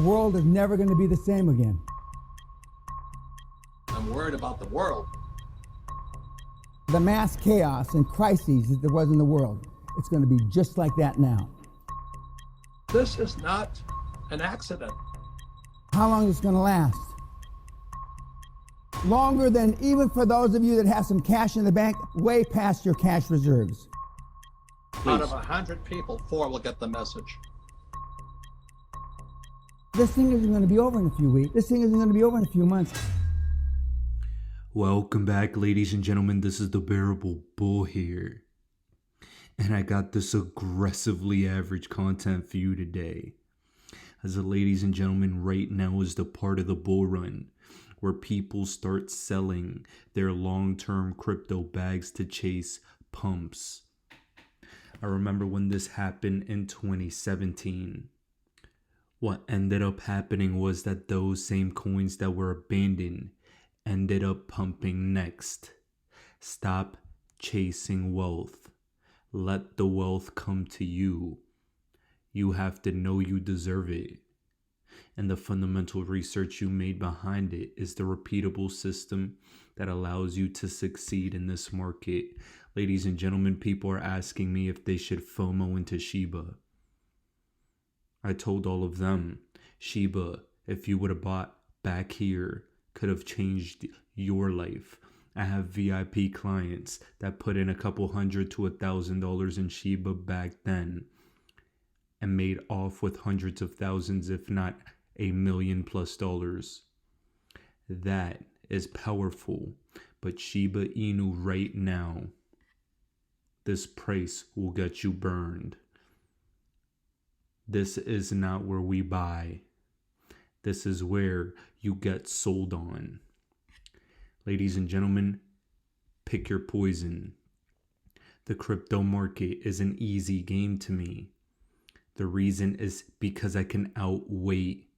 The world is never going to be the same again. I'm worried about the world. The mass chaos and crises that there was in the world, it's going to be just like that now. This is not an accident. How long is it going to last? Longer than even for those of you that have some cash in the bank, way past your cash reserves. Out of 100 people, 4 will get the message. This thing isn't going to be over in a few weeks. This thing isn't going to be over in a few months. Welcome back, ladies and gentlemen. This is the Bearable Bull here. And I got this aggressively average content for you today. As the ladies and gentlemen, right now is the part of the bull run where people start selling their long-term crypto bags to chase pumps. I remember when this happened in 2017. What ended up happening was that those same coins that were abandoned ended up pumping next. Stop chasing wealth. Let the wealth come to you. You have to know you deserve it. And the fundamental research you made behind it is the repeatable system that allows you to succeed in this market. Ladies and gentlemen, people are asking me if they should FOMO into Shiba. I told all of them, Shiba, if you would have bought back here, could have changed your life. I have VIP clients that put in a couple $100 to $1,000 in Shiba back then and made off with hundreds of thousands, if not $1 million plus. That is powerful. But Shiba Inu right now, this price will get you burned. This is not where we buy. This is where you get sold on. Ladies and gentlemen, pick your poison. The crypto market is an easy game to me. The reason is because I can outweigh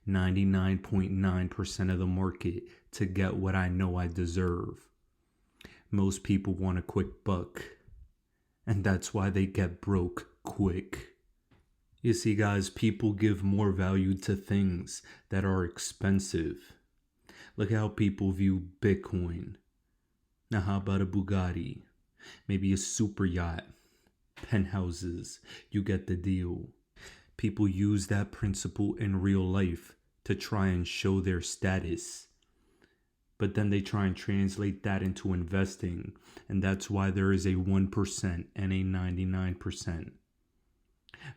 99.9% of the market to get what I know I deserve. Most people want a quick buck, and that's why they get broke quick. You see, guys, people give more value to things that are expensive. Look how people view Bitcoin. Now, how about a Bugatti? Maybe a super yacht, penthouses. You get the deal. People use that principle in real life to try and show their status. But then they try and translate that into investing. And that's why there is a 1% and a 99%.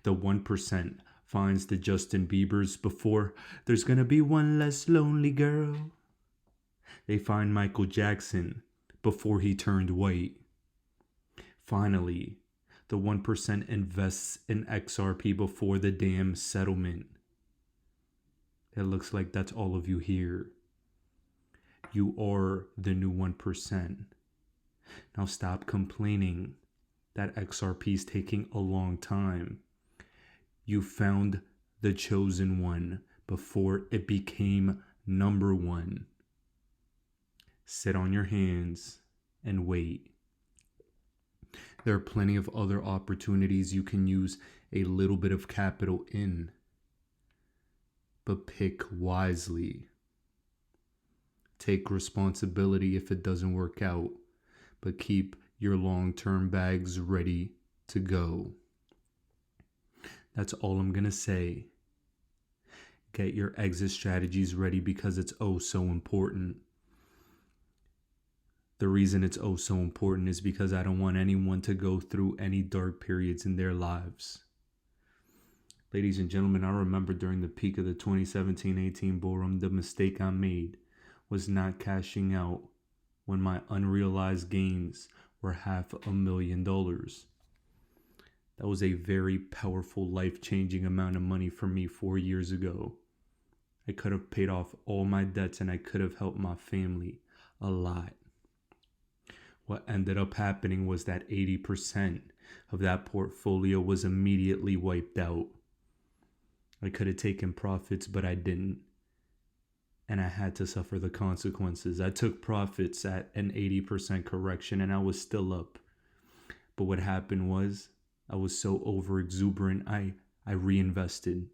The 1% finds the Justin Biebers before there's gonna be one less lonely girl. They find Michael Jackson before he turned white. Finally, the 1% invests in XRP before the damn settlement. It looks like that's all of you here. You are the new 1%. Now stop complaining that XRP is taking a long time. You found the chosen one before it became number one. Sit on your hands and wait. There are plenty of other opportunities you can use a little bit of capital in, but pick wisely. Take responsibility if it doesn't work out, but keep your long-term bags ready to go. That's all I'm going to say. Get your exit strategies ready because it's oh so important. The reason it's oh so important is because I don't want anyone to go through any dark periods in their lives. Ladies and gentlemen, I remember during the peak of the 2017-18 bull run, the mistake I made was not cashing out when my unrealized gains were $500,000. That was a very powerful, life-changing amount of money for me 4 years ago. I could have paid off all my debts and I could have helped my family a lot. What ended up happening was that 80% of that portfolio was immediately wiped out. I could have taken profits, but I didn't. And I had to suffer the consequences. I took profits at an 80% correction and I was still up. But what happened was I was so over exuberant, I reinvested.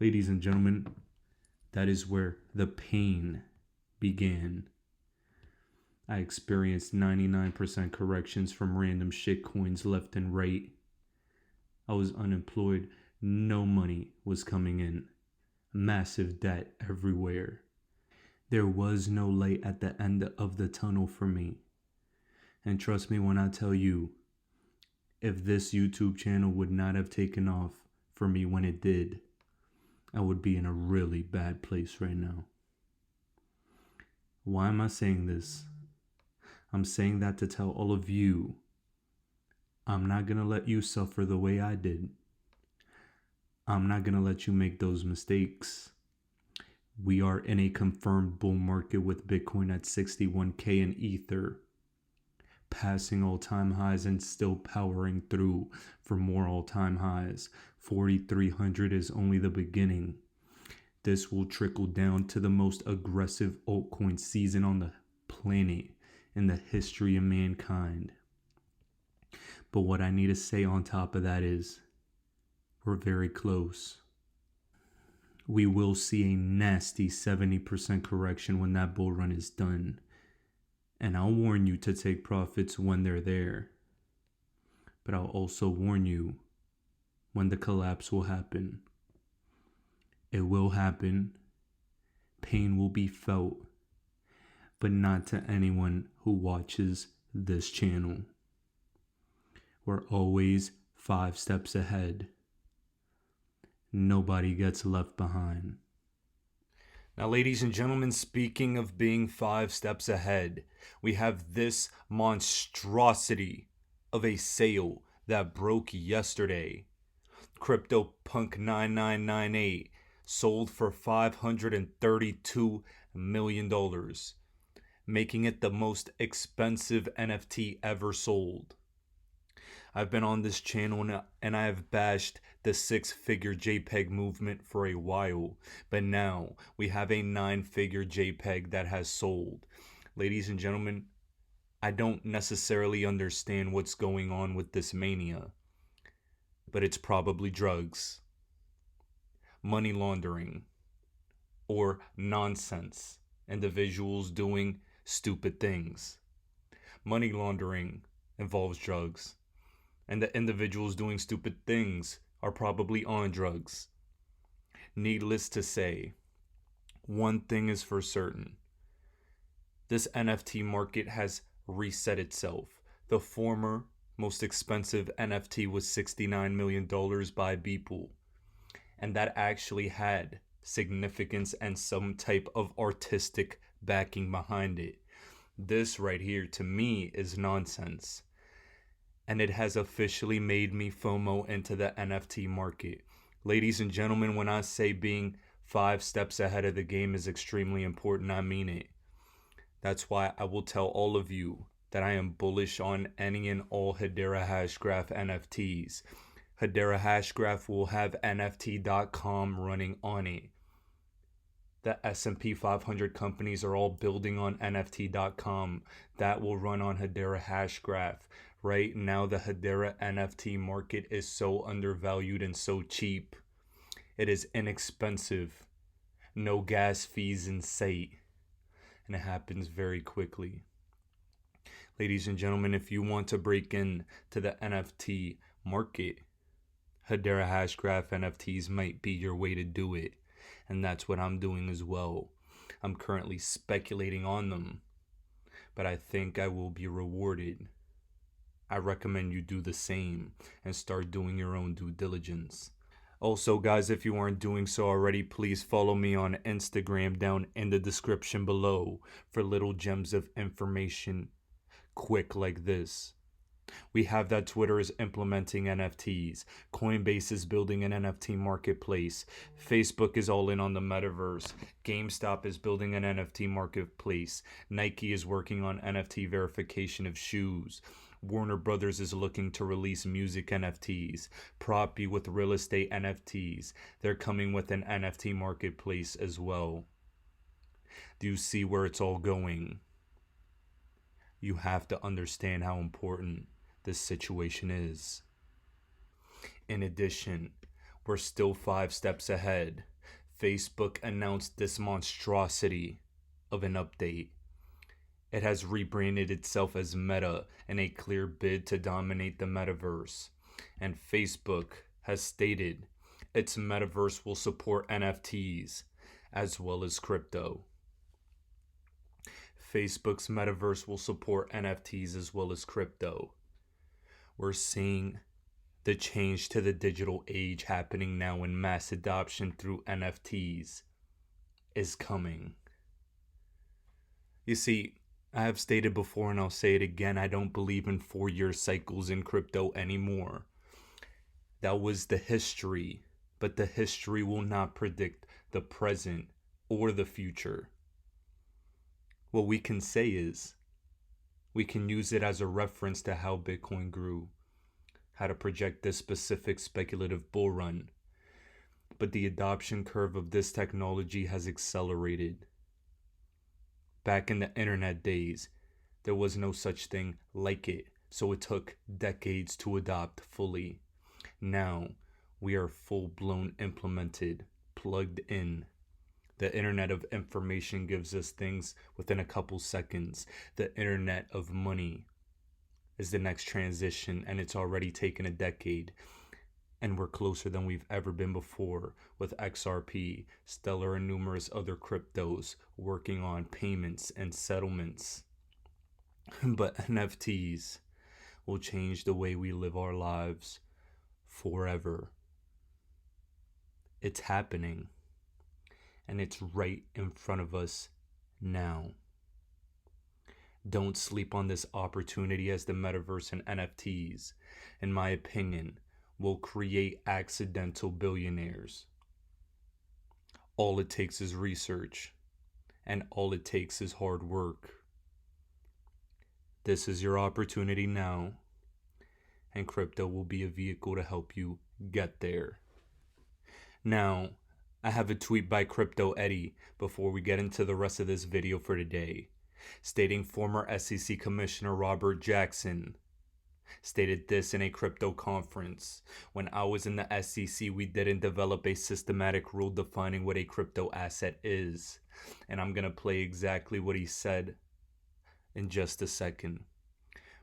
Ladies and gentlemen, that is where the pain began. I experienced 99% corrections from random shitcoins left and right. I was unemployed. No money was coming in. Massive debt everywhere. There was no light at the end of the tunnel for me. And trust me when I tell you, if this YouTube channel would not have taken off for me when it did, I would be in a really bad place right now. Why am I saying this? I'm saying that to tell all of you, I'm not going to let you suffer the way I did. I'm not going to let you make those mistakes. We are in a confirmed bull market with Bitcoin at 61K and Ether, passing all-time highs and still powering through for more all-time highs. 4,300 is only the beginning. This will trickle down to the most aggressive altcoin season on the planet in the history of mankind. But what I need to say on top of that is, we're very close. We will see a nasty 70% correction when that bull run is done. And I'll warn you to take profits when they're there. But I'll also warn you when the collapse will happen. It will happen. Pain will be felt. But not to anyone who watches this channel. We're always 5 steps ahead. Nobody gets left behind. Now, ladies and gentlemen, speaking of being 5 steps ahead, we have this monstrosity of a sale that broke yesterday. CryptoPunk 9998 sold for $532 million, making it the most expensive NFT ever sold. I've been on this channel and I have bashed the 6-figure JPEG movement for a while, but now we have a 9-figure JPEG that has sold. Ladies and gentlemen, I don't necessarily understand what's going on with this mania, but it's probably drugs, money laundering, or nonsense, individuals doing stupid things. Money laundering involves drugs, and the individuals doing stupid things are probably on drugs. Needless to say, one thing is for certain. This NFT market has reset itself. The former most expensive NFT was $69 million by Beeple, and that actually had significance and some type of artistic backing behind it. This right here, to me, is nonsense. And it has officially made me FOMO into the NFT market. Ladies and gentlemen, when I say being 5 steps ahead of the game is extremely important, I mean it. That's why I will tell all of you that I am bullish on any and all Hedera Hashgraph NFTs. Hedera Hashgraph will have NFT.com running on it. The S&P 500 companies are all building on NFT.com. That will run on Hedera Hashgraph. Right now, the Hedera NFT market is so undervalued and so cheap. It is inexpensive. No gas fees in sight. And it happens very quickly. Ladies and gentlemen, if you want to break into the NFT market, Hedera Hashgraph NFTs might be your way to do it. And that's what I'm doing as well. I'm currently speculating on them, but I think I will be rewarded. I recommend you do the same and start doing your own due diligence. Also, guys, if you aren't doing so already, please follow me on Instagram down in the description below for little gems of information quick like this. We have that Twitter is implementing NFTs. Coinbase is building an NFT marketplace. Facebook is all in on the metaverse. GameStop is building an NFT marketplace. Nike is working on NFT verification of shoes. Warner Brothers is looking to release music NFTs. Proppy with real estate NFTs. They're coming with an NFT marketplace as well. Do you see where it's all going? You have to understand how important this situation is. In addition, we're still 5 steps ahead. Facebook announced this monstrosity of an update. It has rebranded itself as Meta in a clear bid to dominate the metaverse. And Facebook has stated its metaverse will support NFTs as well as crypto. Facebook's metaverse will support NFTs as well as crypto. We're seeing the change to the digital age happening now, and mass adoption through NFTs is coming. You see, I have stated before and I'll say it again, I don't believe in 4-year cycles in crypto anymore. That was the history, but the history will not predict the present or the future. What we can say is, we can use it as a reference to how Bitcoin grew, how to project this specific speculative bull run. But the adoption curve of this technology has accelerated. Back in the internet days, there was no such thing like it, so it took decades to adopt fully. Now, we are full-blown implemented, plugged in. The internet of information gives us things within a couple seconds. The internet of money is the next transition, and it's already taken a decade. And we're closer than we've ever been before with XRP, Stellar, and numerous other cryptos working on payments and settlements. But NFTs will change the way we live our lives forever. It's happening, and it's right in front of us now. Don't sleep on this opportunity, as the metaverse and NFTs, in my opinion, will create accidental billionaires. All it takes is research, and all it takes is hard work. This is your opportunity now, and crypto will be a vehicle to help you get there. Now, I have a tweet by Crypto Eddie before we get into the rest of this video for today, stating former SEC Commissioner Robert Jackson stated this in a crypto conference. When I was in the SEC, we didn't develop a systematic rule defining what a crypto asset is. And I'm going to play exactly what he said in just a second.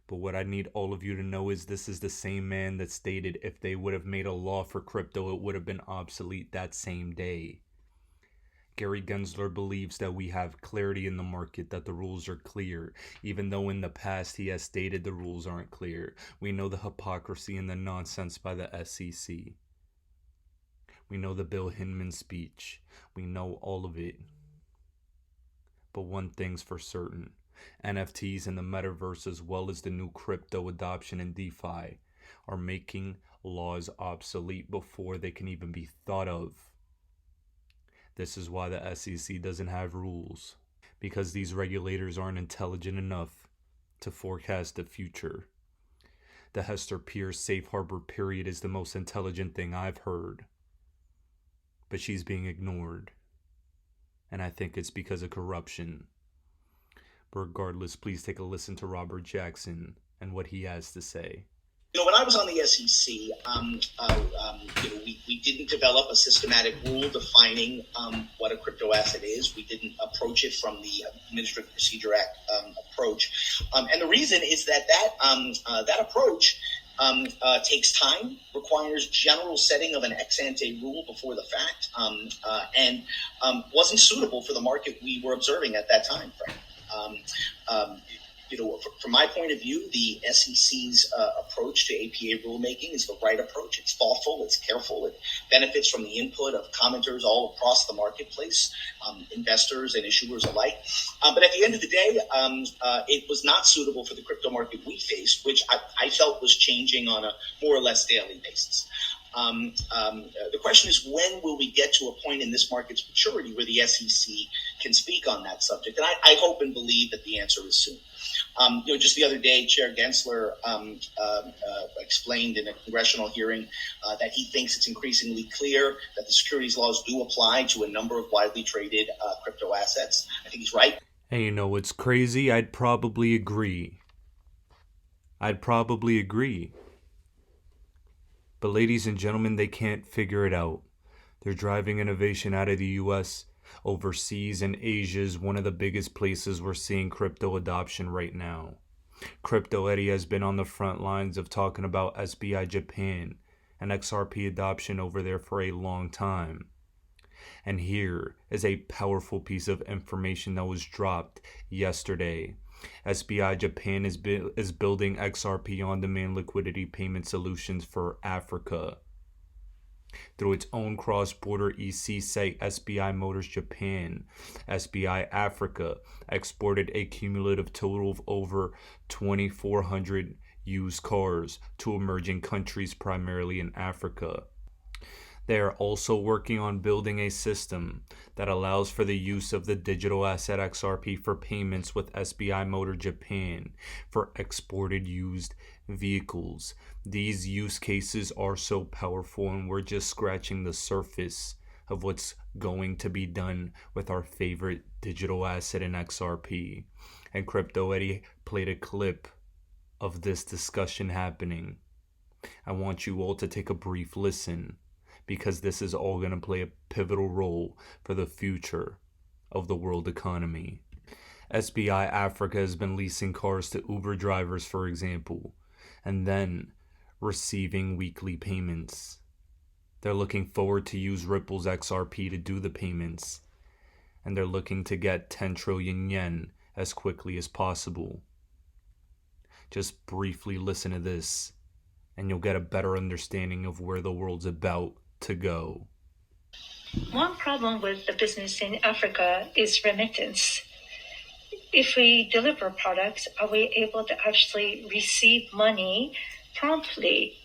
But what I need all of you to know is this is the same man that stated if they would have made a law for crypto, it would have been obsolete that same day. Gary Gensler believes that we have clarity in the market, that the rules are clear, even though in the past he has stated the rules aren't clear. We know the hypocrisy and the nonsense by the SEC. We know the Bill Hinman speech. We know all of it. But one thing's for certain. NFTs and the metaverse, as well as the new crypto adoption and DeFi, are making laws obsolete before they can even be thought of. This is why the SEC doesn't have rules, because these regulators aren't intelligent enough to forecast the future. The Hester Pierce safe harbor period is the most intelligent thing I've heard, but she's being ignored, and I think it's because of corruption. But regardless, please take a listen to Robert Jackson and what he has to say. When I was on the SEC, we didn't develop a systematic rule defining what a crypto asset is. We didn't approach it from the Administrative Procedure Act approach. And the reason is that approach takes time, requires general setting of an ex-ante rule before the fact, and wasn't suitable for the market we were observing at that time, frankly. From my point of view, the SEC's approach to APA rulemaking is the right approach. It's thoughtful, it's careful, it benefits from the input of commenters all across the marketplace, investors and issuers alike. But at the end of the day, it was not suitable for the crypto market we faced, which I felt was changing on a more or less daily basis. The question is, when will we get to a point in this market's maturity where the SEC can speak on that subject? And I hope and believe that the answer is soon. Just the other day, Chair Gensler explained in a congressional hearing that he thinks it's increasingly clear that the securities laws do apply to a number of widely traded crypto assets. I think he's right. And you know what's crazy? I'd probably agree. But ladies and gentlemen, they can't figure it out. They're driving innovation out of the US, overseas, and Asia is one of the biggest places we're seeing crypto adoption right now. Crypto Eddie has been on the front lines of talking about SBI Japan and XRP adoption over there for a long time. And here is a powerful piece of information that was dropped yesterday. SBI Japan is building XRP on-demand liquidity payment solutions for Africa. Through its own cross-border EC site, SBI Motors Japan, SBI Africa exported a cumulative total of over 2,400 used cars to emerging countries, primarily in Africa. They are also working on building a system that allows for the use of the digital asset XRP for payments with SBI Motor Japan for exported used vehicles. These use cases are so powerful, and we're just scratching the surface of what's going to be done with our favorite digital asset in XRP. And Crypto Eddie played a clip of this discussion happening. I want you all to take a brief listen, because this is all going to play a pivotal role for the future of the world economy. SBI Africa has been leasing cars to Uber drivers, for example, and then receiving weekly payments. They're looking forward to use Ripple's XRP to do the payments, and they're looking to get 10 trillion yen as quickly as possible. Just briefly listen to this, and you'll get a better understanding of where the world's about to go. One problem with the business in Africa is remittance. If we deliver products, are we able to actually receive money promptly?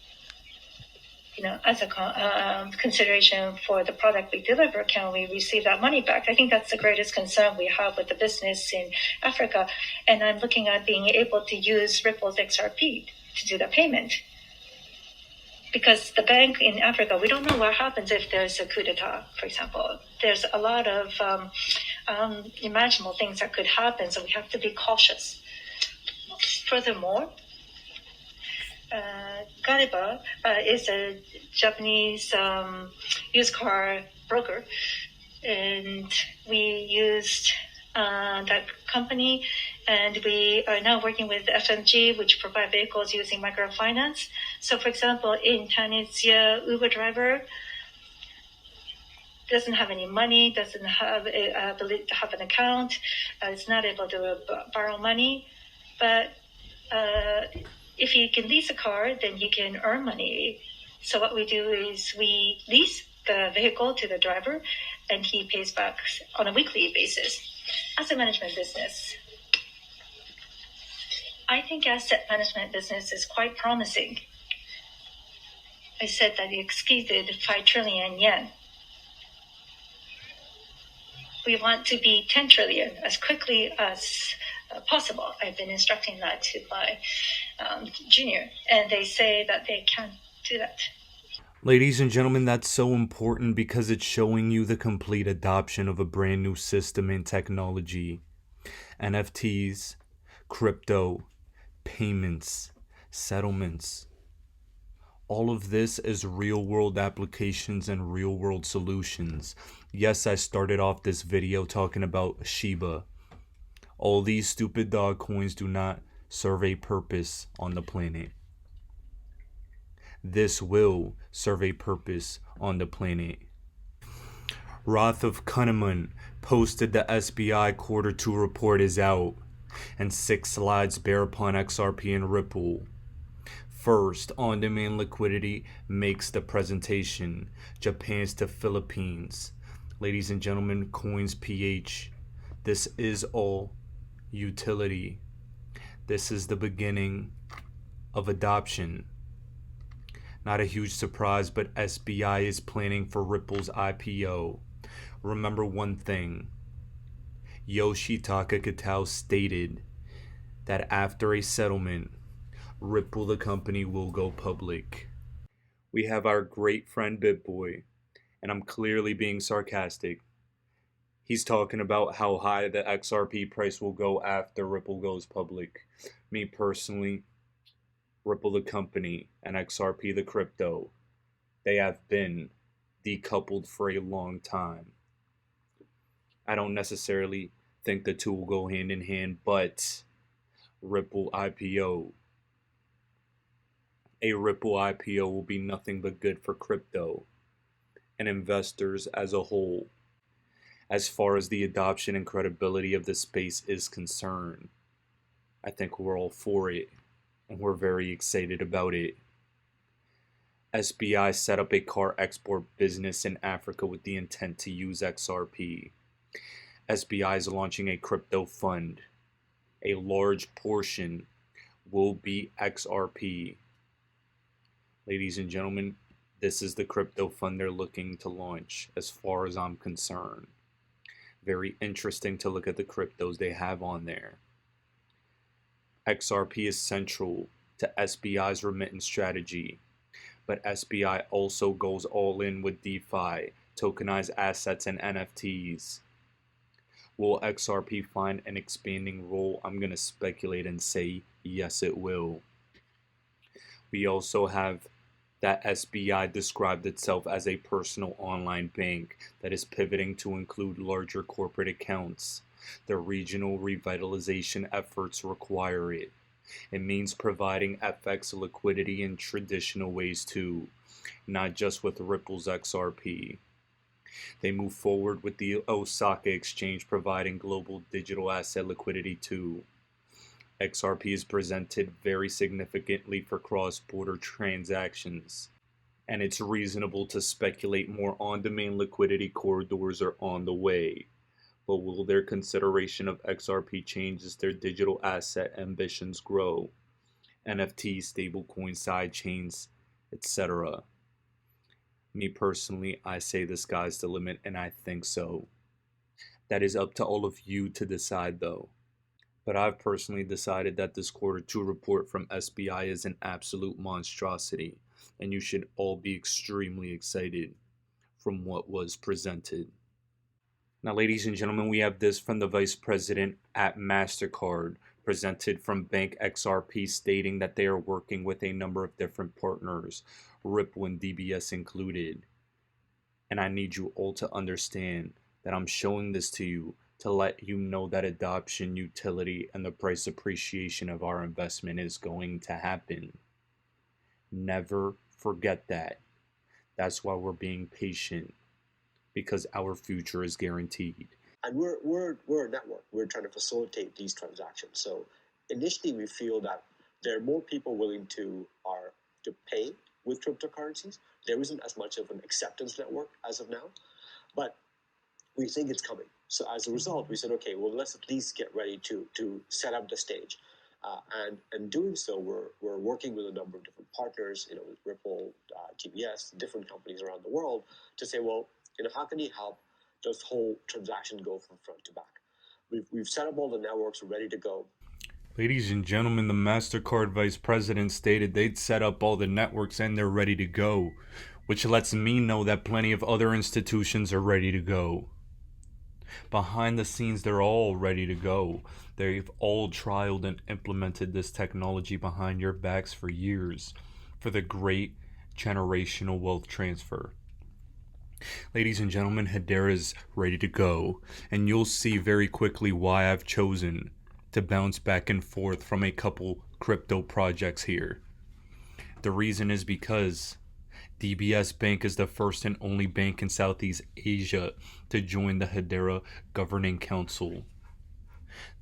As a consideration for the product we deliver, can we receive that money back? I think that's the greatest concern we have with the business in Africa. And I'm looking at being able to use Ripple's XRP to do the payment. Because the bank in Africa, we don't know what happens if there's a coup d'etat, for example. There's a lot of imaginable things that could happen, so we have to be cautious. Furthermore, Gariba is a Japanese used car broker, and we used that company, and we are now working with FMG, which provide vehicles using microfinance. So, for example, in Tunisia, Uber driver doesn't have any money, doesn't have an account, is not able to borrow money. But if he can lease a car, then he can earn money. So what we do is we lease the vehicle to the driver, and he pays back on a weekly basis. Asset management business. I think asset management business is quite promising. I said that it exceeded 5 trillion yen. We want to be 10 trillion as quickly as possible. I've been instructing that to my junior, and they say that they can't do that. Ladies and gentlemen, that's so important because it's showing you the complete adoption of a brand new system and technology. NFTs, crypto, payments, settlements. All of this is real-world applications and real-world solutions. Yes, I started off this video talking about Shiba. All these stupid dog coins do not serve a purpose on the planet. This will serve a purpose on the planet. Roth of Kahneman posted the SBI Quarter 2 report is out, and 6 slides bear upon XRP and Ripple. First, on-demand liquidity makes the presentation. Japan's to Philippines. Ladies and gentlemen, Coins PH. This is all utility. This is the beginning of adoption. Not a huge surprise, but SBI is planning for Ripple's IPO. Remember one thing. Yoshitaka Kitao stated that after a settlement, Ripple the company will go public. We have our great friend BitBoy, and I'm clearly being sarcastic. He's talking about how high the XRP price will go after Ripple goes public. Me personally, Ripple the company and XRP the crypto They have been decoupled for a long time. I don't necessarily think the two will go hand in hand, but Ripple IPO. A Ripple IPO will be nothing but good for crypto and investors as a whole, as far as the adoption and credibility of the space is concerned. I think we're all for it, and we're very excited about it. SBI set up a car export business in Africa with the intent to use XRP. SBI is launching a crypto fund. A large portion will be XRP. Ladies and gentlemen, this is the crypto fund they're looking to launch, as far as I'm concerned. Very interesting to look at the cryptos they have on there. XRP is central to SBI's remittance strategy, but SBI also goes all in with DeFi, tokenized assets, and NFTs. Will XRP find an expanding role? I'm going to speculate and say yes, it will. We also have that SBI described itself as a personal online bank that is pivoting to include larger corporate accounts. The regional revitalization efforts require it. It means providing FX liquidity in traditional ways too, not just with Ripple's XRP. They move forward with the Osaka exchange providing global digital asset liquidity too. XRP is presented very significantly for cross-border transactions, and it's reasonable to speculate more on-demand liquidity corridors are on the way. But will their consideration of XRP change as their digital asset ambitions grow? NFTs, stablecoin sidechains, etc. Me personally, I say the sky's the limit, and I think so. That is up to all of you to decide though. But I've personally decided that this quarter 2 report from SBI is an absolute monstrosity, and you should all be extremely excited from what was presented. Now, ladies and gentlemen, we have this from the Vice President at Mastercard, presented from Bank XRP, stating that they are working with a number of different partners, Ripple and DBS included. And I need you all to understand that I'm showing this to you to let you know that adoption, utility, and the price appreciation of our investment is going to happen. Never forget that. That's why we're being patient, because our future is guaranteed. And we're a network. We're trying to facilitate these transactions. So initially, we feel that there are more people willing to pay with cryptocurrencies. There isn't as much of an acceptance network as of now, but we think it's coming. So as a result, we said, okay, well, let's at least get ready to set up the stage. And doing so, we're working with a number of different partners, with Ripple, DBS, different companies around the world, to say, well, how can you help this whole transaction go from front to back? We've set up all the networks, we're ready to go. Ladies and gentlemen, the Mastercard Vice President stated they'd set up all the networks and they're ready to go, which lets me know that plenty of other institutions are ready to go. Behind the scenes, they're all ready to go. They've all trialed and implemented this technology behind your backs for years for the great generational wealth transfer. Ladies and gentlemen, Hedera is ready to go, and you'll see very quickly why I've chosen to bounce back and forth from a couple crypto projects here. The reason is because DBS Bank is the first and only bank in Southeast Asia to join the Hedera Governing Council.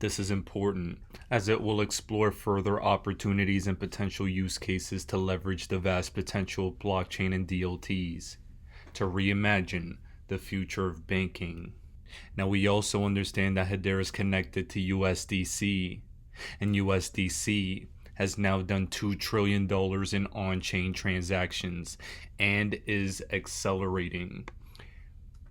This is important, as it will explore further opportunities and potential use cases to leverage the vast potential of blockchain and DLTs to reimagine the future of banking. Now, we also understand that Hedera is connected to USDC, and USDC has now done $2 trillion in on-chain transactions and is accelerating.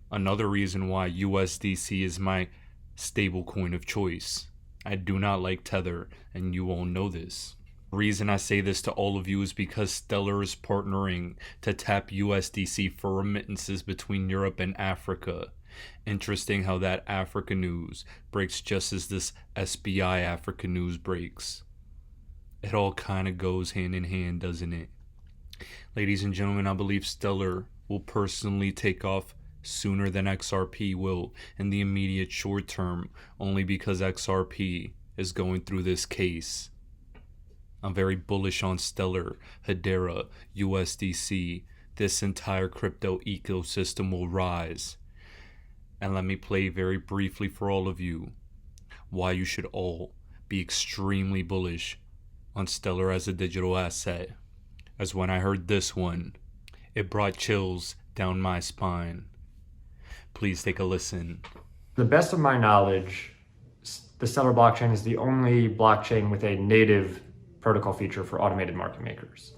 Another reason why USDC is my stablecoin of choice. I do not like Tether, and you all know this. The reason I say this to all of you is because Stellar is partnering to tap USDC for remittances between Europe and Africa. Interesting how that Africa news breaks just as this SBI Africa news breaks. It all kind of goes hand in hand, doesn't it? Ladies and gentlemen, I believe Stellar will personally take off sooner than XRP will in the immediate short term, only because XRP is going through this case. I'm very bullish on Stellar, Hedera, USDC. This entire crypto ecosystem will rise. And let me play very briefly for all of you why you should all be extremely bullish on Stellar as a digital asset. As when I heard this one, it brought chills down my spine. Please take a listen. To the best of my knowledge, the Stellar blockchain is the only blockchain with a native protocol feature for automated market makers.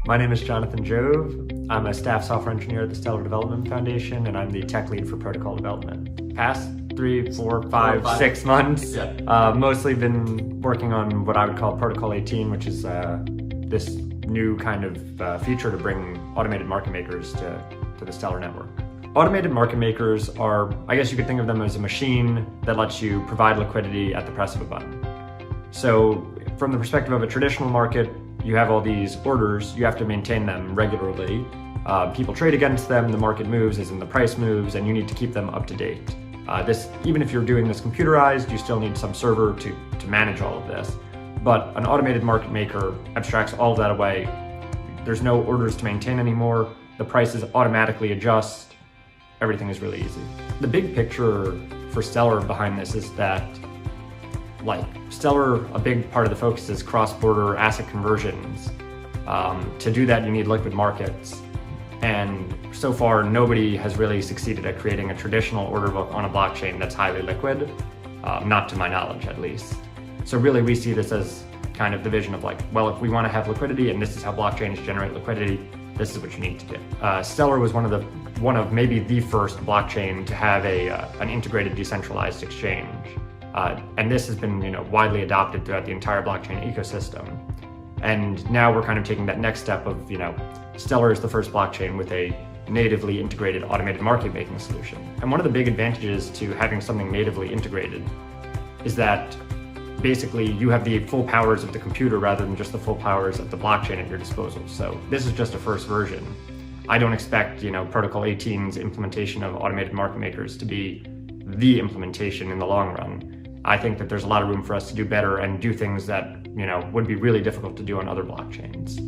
My name is Jonathan Jove. I'm a staff software engineer at the Stellar Development Foundation, and I'm the tech lead for protocol development. Past 3, 4, 5, 6 months, mostly been working on what I would call Protocol 18, which is this new kind of feature to bring automated market makers to the Stellar network. Automated market makers are, I guess you could think of them as a machine that lets you provide liquidity at the press of a button. So from the perspective of a traditional market, you have all these orders, you have to maintain them regularly. People trade against them, the market moves as in the price moves, and you need to keep them up to date. Even if you're doing this computerized, you still need some server to manage all of this. But an automated market maker abstracts all of that away. There's no orders to maintain anymore. The prices automatically adjust. Everything is really easy. The big picture for Stellar behind this is that, like Stellar, a big part of the focus is cross-border asset conversions. To do that, you need liquid markets. And so far, nobody has really succeeded at creating a traditional order book on a blockchain that's highly liquid, not to my knowledge at least. So really we see this as kind of the vision of like, well, if we want to have liquidity and this is how blockchains generate liquidity, this is what you need to do. Stellar was one of maybe the first blockchain to have an integrated decentralized exchange. And this has been widely adopted throughout the entire blockchain ecosystem. And now we're kind of taking that next step of, Stellar is the first blockchain with a natively integrated automated market making solution. And one of the big advantages to having something natively integrated is that basically you have the full powers of the computer rather than just the full powers of the blockchain at your disposal. So this is just a first version. I don't expect, Protocol 18's implementation of automated market makers to be the implementation in the long run. I think that there's a lot of room for us to do better and do things that, would be really difficult to do on other blockchains.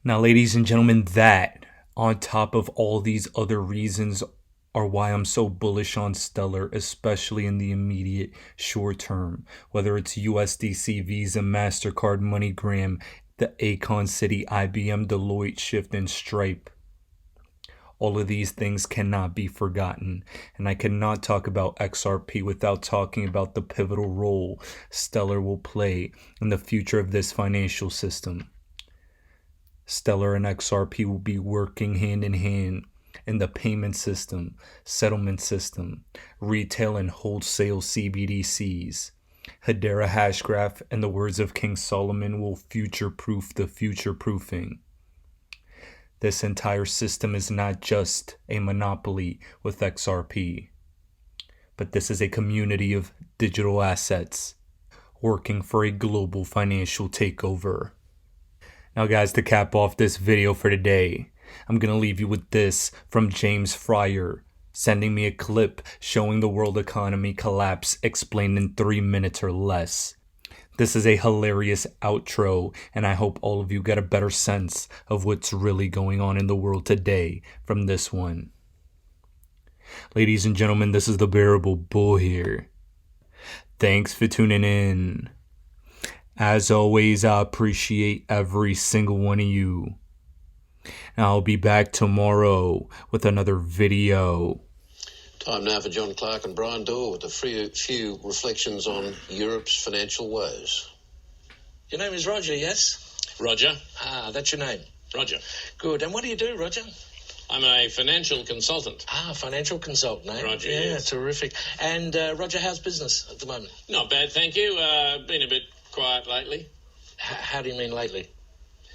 Now, ladies and gentlemen, that, on top of all these other reasons, are why I'm so bullish on Stellar, especially in the immediate short term. Whether it's USDC, Visa, Mastercard, MoneyGram, the Acon City, IBM, Deloitte, Shift, and Stripe. All of these things cannot be forgotten, and I cannot talk about XRP without talking about the pivotal role Stellar will play in the future of this financial system. Stellar and XRP will be working hand in hand in the payment system, settlement system, retail and wholesale CBDCs. Hedera Hashgraph, in the words of King Solomon, will future-proof the future-proofing. This entire system is not just a monopoly with XRP, but this is a community of digital assets working for a global financial takeover. Now guys, to cap off this video for today, I'm going to leave you with this from James Fryer, sending me a clip showing the world economy collapse explained in 3 minutes or less. This is a hilarious outro, and I hope all of you get a better sense of what's really going on in the world today from this one. Ladies and gentlemen, this is the Bearable Bull here. Thanks for tuning in. As always, I appreciate every single one of you. And I'll be back tomorrow with another video. Time now for John Clark and Brian Dorr with a few reflections on Europe's financial woes. Your name is Roger, yes? Roger. Ah, that's your name. Roger. Good. And what do you do, Roger? I'm a financial consultant. Ah, financial consultant, eh? Roger, yeah, yes. Terrific. And Roger, how's business at the moment? Not bad, thank you. Been a bit quiet lately. How do you mean lately?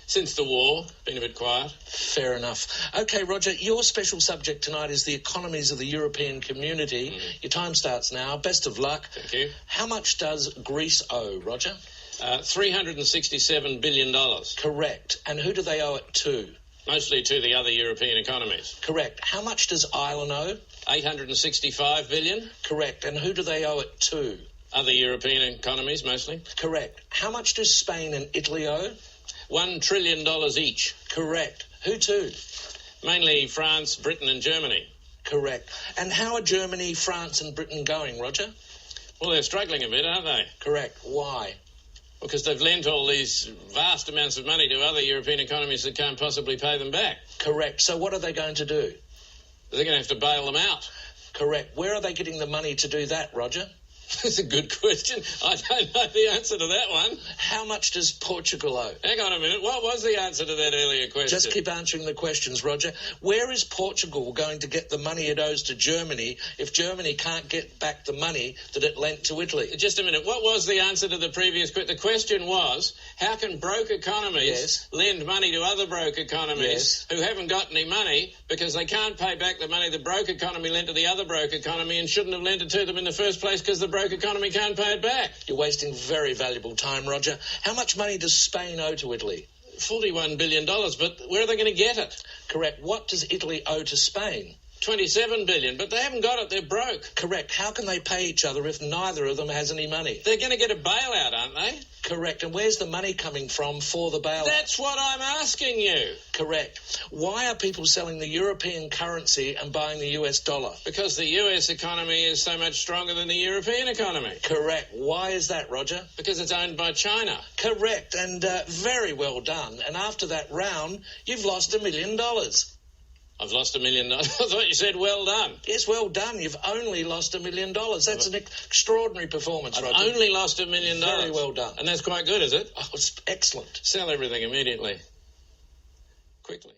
Since the war, been a bit quiet. Fair enough. Okay, Roger, your special subject tonight is the economies of the European community. Your time starts now. Best of luck. Thank you. How much does Greece owe, Roger? $367 billion. Correct. And who do they owe it to? Mostly to the other European economies. Correct. How much does Ireland owe? $865 billion. Correct. And who do they owe it to? Other European economies, mostly. Correct. How much do Spain and Italy owe? $1 trillion each. Correct. Who to? Mainly France, Britain and Germany. Correct. And how are Germany, France and Britain going, Roger? Well, they're struggling a bit, aren't they? Correct. Why? Because they've lent all these vast amounts of money to other European economies that can't possibly pay them back. Correct. So what are they going to do? They're going to have to bail them out. Correct. Where are they getting the money to do that, Roger? That's a good question. I don't know the answer to that one. How much does Portugal owe? Hang on a minute. What was the answer to that earlier question? Just keep answering the questions, Roger. Where is Portugal going to get the money it owes to Germany if Germany can't get back the money that it lent to Italy? Just a minute. What was the answer to the previous question? The question was, how can broke economies lend money to other broke economies who haven't got any money because they can't pay back the money the broke economy lent to the other broke economy and shouldn't have lent it to them in the first place because the broke economy can't pay it back? You're wasting very valuable time, Roger. How much money does Spain owe to Italy? $41 billion, but where are they going to get it? Correct. What does Italy owe to Spain? $27 billion, but they haven't got it. They're broke. Correct. How can they pay each other if neither of them has any money? They're going to get a bailout, aren't they? Correct. And where's the money coming from for the bailout? That's what I'm asking you. Correct. Why are people selling the European currency and buying the US dollar? Because the US economy is so much stronger than the European economy. Correct. Why is that, Roger? Because it's owned by China. Correct. And very well done. And after that round, you've lost $1 million. I've lost $1 million. I thought you said well done. Yes, well done. You've only lost $1 million. That's an extraordinary performance, Roger. I've only lost $1 million. Very well done. And that's quite good, is it? Oh, it's excellent. Sell everything immediately. Quickly.